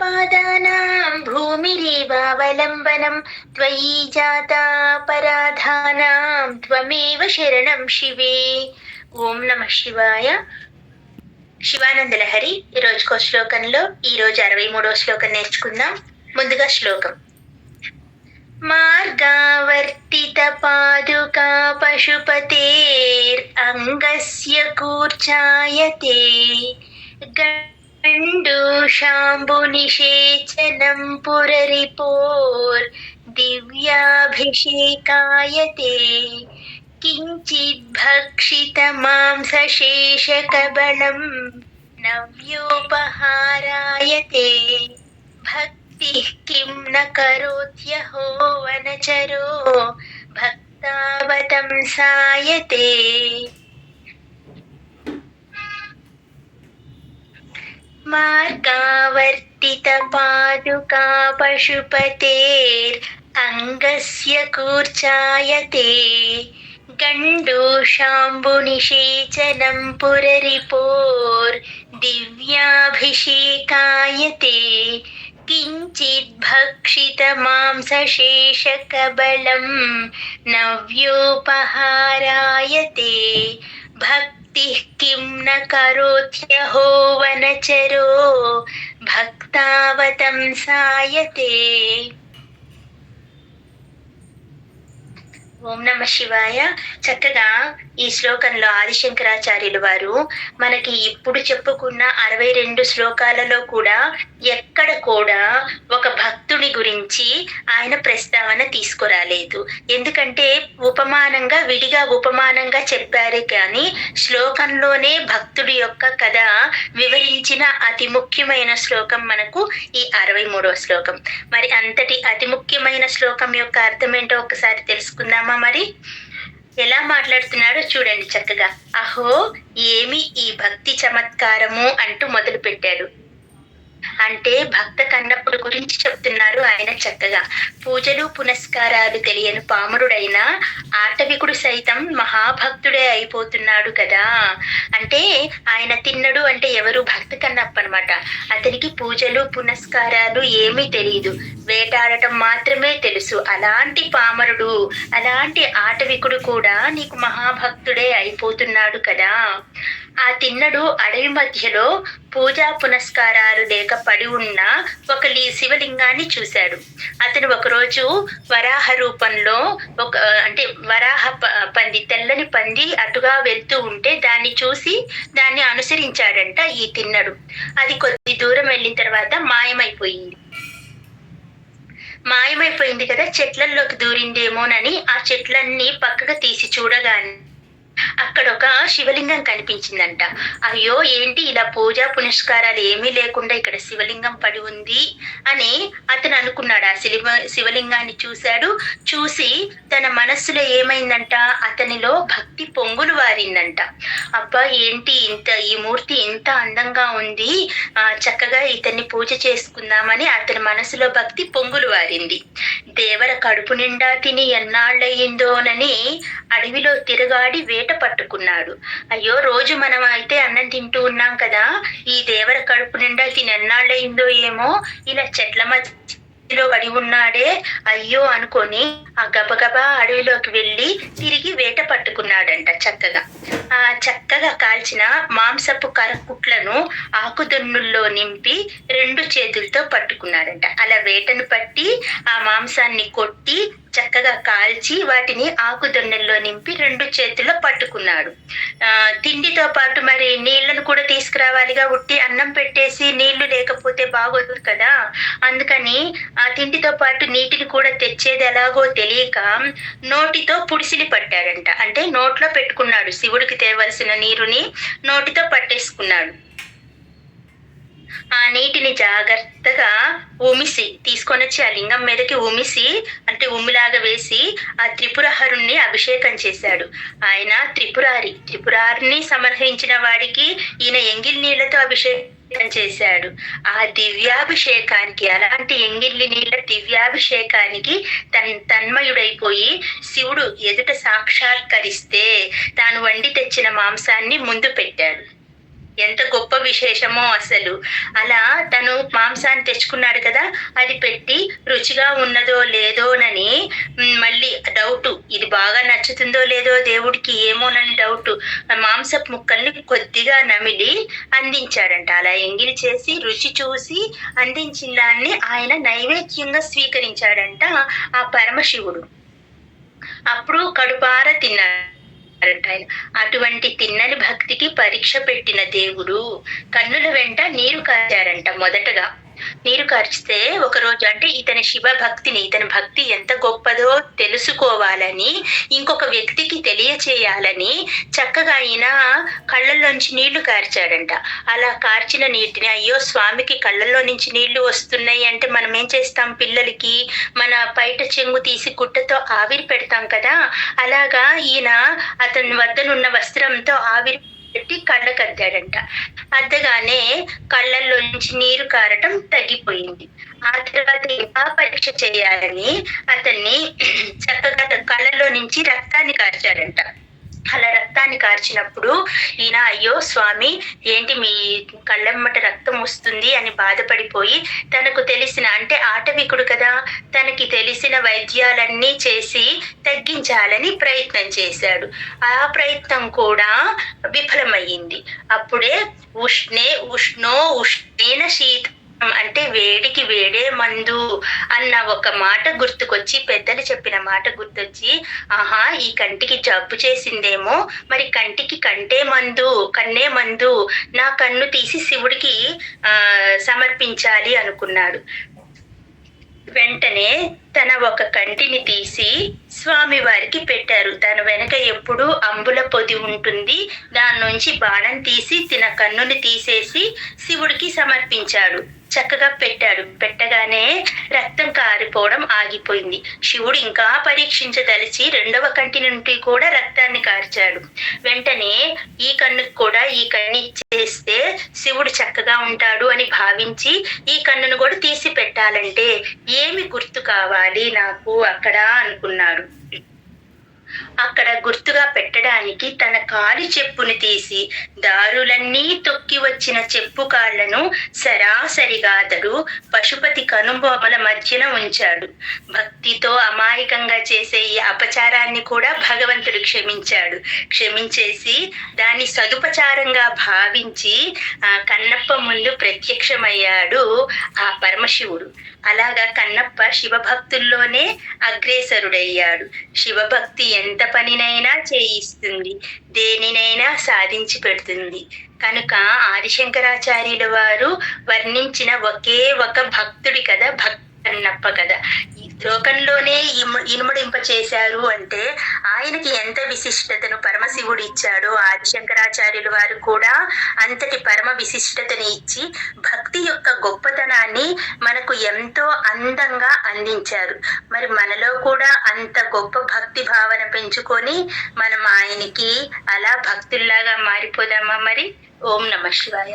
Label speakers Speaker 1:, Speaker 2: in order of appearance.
Speaker 1: पादानां भूमिरेवावलम्बनं त्वयि जाता पराधानां त्वमेव శరణం శివే. ఓం నమ శివాయ. శివానంద లహరి ఈ రోజుకో శ్లోకంలో ఈ రోజు 63వ శ్లోకం నేర్చుకుందాం. ముందుగా శ్లోకం. మార్గావర్తిత పాదుకా పశుపతేర్ అంగస్య కూర్చాయతే గండూషాంబునిషేచనం పురరిపోర్ దివ్యాభిషేకాయతే కించిద్భక్షిత మాంసశేషకబళం నవ్యోపహారాయతే భక్తిః కిం న కరోత్యహో వనచరో భక్తావతంసాయతే. మార్గావర్తిత పాదుకా పశుపతేర్ అంగస్య కూర్చాయతే గండూషాంబునిషేచనం పురరిపోర్ దివ్యాభిషేకాయతే కించిద్భక్షిత మాంసశేషకబళం నవ్యోపహారాయతే భక్తిః కిం న కరోత్యహో వనచరో భక్తావతంసాయతే. ఓం నమ శివాయ. చక్కగా ఈ శ్లోకంలో ఆదిశంకరాచార్యులు వారు మనకి ఇప్పుడు చెప్పుకున్న 62 శ్లోకాలలో కూడా ఎక్కడ కూడా ఒక భక్తుడి గురించి ఆయన ప్రస్తావన తీసుకురాలేదు. ఎందుకంటే విడిగా ఉపమానంగా చెప్పారు, కానీ శ్లోకంలోనే భక్తుడి యొక్క కథ వివరించిన అతి ముఖ్యమైన శ్లోకం మనకు ఈ 63వ శ్లోకం. మరి అంతటి అతి ముఖ్యమైన శ్లోకం యొక్క అర్థం ఏంటో ఒకసారి తెలుసుకుందామా? మరి ఎలా మాట్లాడుతున్నాడో చూడండి చక్కగా. అహో ఏమి ఈ భక్తి చమత్కారము అంటూ మొదలు పెట్టాడు. అంటే భక్త కన్నప్పుడు గురించి చెప్తున్నారు ఆయన చక్కగా. పూజలు పునస్కారాలు తెలియని పామరుడైన ఆటవికుడు సైతం మహాభక్తుడే అయిపోతున్నాడు కదా. అంటే ఆయన తిన్నడు అంటే ఎవరు? భక్త కన్నప్ప అనమాట. అతనికి పూజలు పునస్కారాలు ఏమీ తెలియదు, వేటాడటం మాత్రమే తెలుసు. అలాంటి పామరుడు, అలాంటి ఆటవికుడు కూడా నీకు మహాభక్తుడే అయిపోతున్నాడు కదా. ఆ తిన్నడు అడవి మధ్యలో పూజా పునస్కారాలు లేక పడి ఉన్న ఒక శివలింగాన్ని చూశాడు. అతను ఒకరోజు వరాహ రూపంలో వరాహ పంది, తెల్లని పంది అటుగా వెళ్తూ ఉంటే దాన్ని చూసి దాన్ని అనుసరించాడంట ఈ తిన్నడు. అది కొద్ది దూరం వెళ్ళిన తర్వాత మాయమైపోయింది కదా, చెట్లల్లోకి దూరిందేమోనని ఆ చెట్లన్నీ పక్కగా తీసి చూడగానే అక్కడ ఒక శివలింగం కనిపించిందంట. అయ్యో ఏంటి ఇలా పూజా పునస్కారాలు ఏమీ లేకుండా ఇక్కడ శివలింగం పడి ఉంది అని అతను అనుకున్నాడు. ఆ శివలింగాన్ని చూసి తన మనస్సులో ఏమైందంట, అతనిలో భక్తి పొంగులు వారిందంట. అబ్బా ఏంటి ఈ మూర్తి ఇంత అందంగా ఉంది, చక్కగా ఇతన్ని పూజ చేసుకుందామని అతని మనసులో భక్తి పొంగులు వారింది. దేవర కడుపు నిండా తిని ఎన్నాళ్ళయిందోనని అడవిలో తిరగాడి వేట పట్టుకున్నాడు. అయ్యో రోజు మనం అయితే అన్నం తింటూ ఉన్నాం కదా, ఈ దేవర కడుపు నిండా తిని ఎన్నాళ్ళయిందో ఏమో ఇలా చెట్ల మధ్యలో పడి ఉన్నాడే అయ్యో అనుకొని ఆ గబగబా అడవిలోకి వెళ్ళి తిరిగి వేట పట్టుకున్నాడంట. చక్కగా కాల్చిన మాంసపు కరకుట్లను ఆకుదొన్నుల్లో నింపి 2 చేతులతో పట్టుకున్నాడంట. అలా వేటను పట్టి ఆ మాంసాన్ని కొట్టి చక్కగా కాల్చి వాటిని ఆకుదొన్నెల్లో నింపి 2 చేతుల్లో పట్టుకున్నాడు. తిండితో పాటు మరి నీళ్లను కూడా తీసుకురావాలిగా, ఉట్టి అన్నం పెట్టేసి నీళ్లు లేకపోతే బాగోదు కదా. అందుకని ఆ తిండితో పాటు నీటిని కూడా తెచ్చేది ఎలాగో తెలియక నోటితో పుడిసిలి పట్టాడంట. అంటే నోట్లో పెట్టుకున్నాడు, శివుడికి తేవలసిన నీరుని నోటితో పట్టేసుకున్నాడు. ఆ నీటిని జాగ్రత్తగా తీసుకొని వచ్చి ఆ లింగం మీదకి అంటే ఉమ్మిలాగా వేసి ఆ త్రిపురహరుణ్ణి అభిషేకం చేశాడు. ఆయన త్రిపురారిని సమర్హించిన వాడికి ఈయన ఎంగిల్ నీళ్లతో అభిషేకం చేశాడు. ఆ దివ్యాభిషేకానికి, అలాంటి ఎంగిల్లి నీళ్ల దివ్యాభిషేకానికి తన్మయుడైపోయి శివుడు ఎదుట సాక్షాత్కరిస్తే తాను వండి తెచ్చిన మాంసాన్ని ముందు పెట్టాడు. ఎంత గొప్ప విశేషమో అసలు. అలా తను మాంసాన్ని తెచ్చుకున్నాడు కదా, అది పెట్టి రుచిగా ఉన్నదో లేదోనని మళ్ళీ డౌటు. ఇది బాగా నచ్చుతుందో లేదో దేవుడికి ఏమోనని డౌటు. మాంసపు ముక్కల్ని కొద్దిగా నమిలి అందించాడంట. అలా ఎంగిలి చేసి రుచి చూసి అందించిన దాన్ని ఆయన నైవేద్యంగా స్వీకరించాడంట ఆ పరమశివుడు. అప్పుడు కడుపార తిన్నాడంట ఆయన. అటువంటి తిన్నని భక్తికి పరీక్ష పెట్టిన దేవుడు కన్నుల వెంట నీరు కాచారంట. మొదటగా నీరు కార్చితే ఒకరోజు అంటే ఇతని శివ భక్తిని, ఇతని భక్తి ఎంత గొప్పదో తెలుసుకోవాలని, ఇంకొక వ్యక్తికి తెలియచేయాలని చక్కగా ఆయన కళ్ళల్లోంచి నీళ్లు కార్చాడంట. అలా కార్చిన నీటిని, అయ్యో స్వామికి కళ్ళల్లో నుంచి నీళ్లు వస్తున్నాయి అంటే మనం ఏం చేస్తాం, పిల్లలకి మన పైట చెంగు తీసి గుట్టతో ఆవిరి పెడతాం కదా, అలాగా ఈయన అతని వద్దనున్న వస్త్రంతో ఆవిరి పెట్టి కళ్ళకు అద్దాడంట. అద్దగానే కళ్ళల్లో నుంచి నీరు కారటం తగ్గిపోయింది. ఆ తర్వాత ఇంకా పరీక్ష చేయాలని అతన్ని చక్కగా కళ్ళల్లో నుంచి రక్తాన్ని కార్చాడంట. అలా రక్తాన్ని కార్చినప్పుడు ఈయన అయ్యో స్వామి ఏంటి మీ కళ్ళెమ్మట రక్తం వస్తుంది అని బాధపడిపోయి తనకు తెలిసిన, అంటే ఆటవికుడు కదా, తనకి తెలిసిన వైద్యాలన్నీ చేసి తగ్గించాలని ప్రయత్నం చేశాడు. ఆ ప్రయత్నం కూడా విఫలమయ్యింది. అప్పుడే ఉష్ణేన శీత అంటే వేడికి వేడే మందు అన్న ఒక మాట గుర్తుకొచ్చి, పెద్దలు చెప్పిన మాట గుర్తొచ్చి, ఆహా ఈ కంటికి జబ్బు చేసిందేమో, మరి కంటికి కన్నే మందు, నా కన్ను తీసి శివుడికి సమర్పించాలి అనుకున్నాడు. వెంటనే తన ఒక కంటిని తీసి స్వామి వారికి పెట్టారు. తన వెనక ఎప్పుడూ అంబుల పొది ఉంటుంది, దాని నుంచి బాణం తీసి తన కన్నుని తీసేసి శివుడికి సమర్పించాడు. చక్కగా పెట్టాడు. పెట్టగానే రక్తం కారిపోవడం ఆగిపోయింది. శివుడు ఇంకా పరీక్షించదలిచి రెండవ కంటి నుండి కూడా రక్తాన్ని కార్చాడు. వెంటనే ఈ కన్నుకు కూడా ఈ కన్ను చేస్తే శివుడు చక్కగా ఉంటాడు అని భావించి ఈ కన్నును కూడా తీసి పెట్టాలంటే ఏమి గుర్తు కావాలి నాకు అక్కడ అనుకున్నాడు. అక్కడ గుర్తుగా పెట్టడానికి తన కాలి చెప్పుని తీసి దారులన్నీ తొక్కి వచ్చిన చెప్పు కాళ్లను సరాసరిగా అతడు పశుపతి కనుబొమల మధ్యన ఉంచాడు. భక్తితో అమాయకంగా చేసే ఈ అపచారాన్ని కూడా భగవంతుడు క్షమించేసి దాన్ని సదుపచారంగా భావించి ఆ కన్నప్ప ముందు ప్రత్యక్షమయ్యాడు ఆ పరమశివుడు. అలాగా కన్నప్ప శివభక్తుల్లోనే అగ్రేసరుడయ్యాడు. శివభక్తి ఎంత పనినైనా చేయిస్తుంది, దేనినైనా సాధించి పెడుతుంది. కనుక ఆదిశంకరాచార్యుల వారు వర్ణించిన ఒకే ఒక భక్తుడి కదా కన్నప్ప కదా. ఈ లోకంలోనే ఇనుమడింప చేశారు అంటే ఆయనకి ఎంత విశిష్టతను పరమశివుడు ఇచ్చాడో ఆదిశంకరాచార్యుల వారు కూడా అంతటి పరమ విశిష్టతని ఇచ్చి భక్తి యొక్క గొప్పతనాన్ని మనకు ఎంతో అందంగా అందించారు. మరి మనలో కూడా అంత గొప్ప భక్తి భావన పెంచుకొని మనం ఆయనకి అలా భక్తుల్లాగా మారిపోదామా మరి. ఓం నమః శివాయ.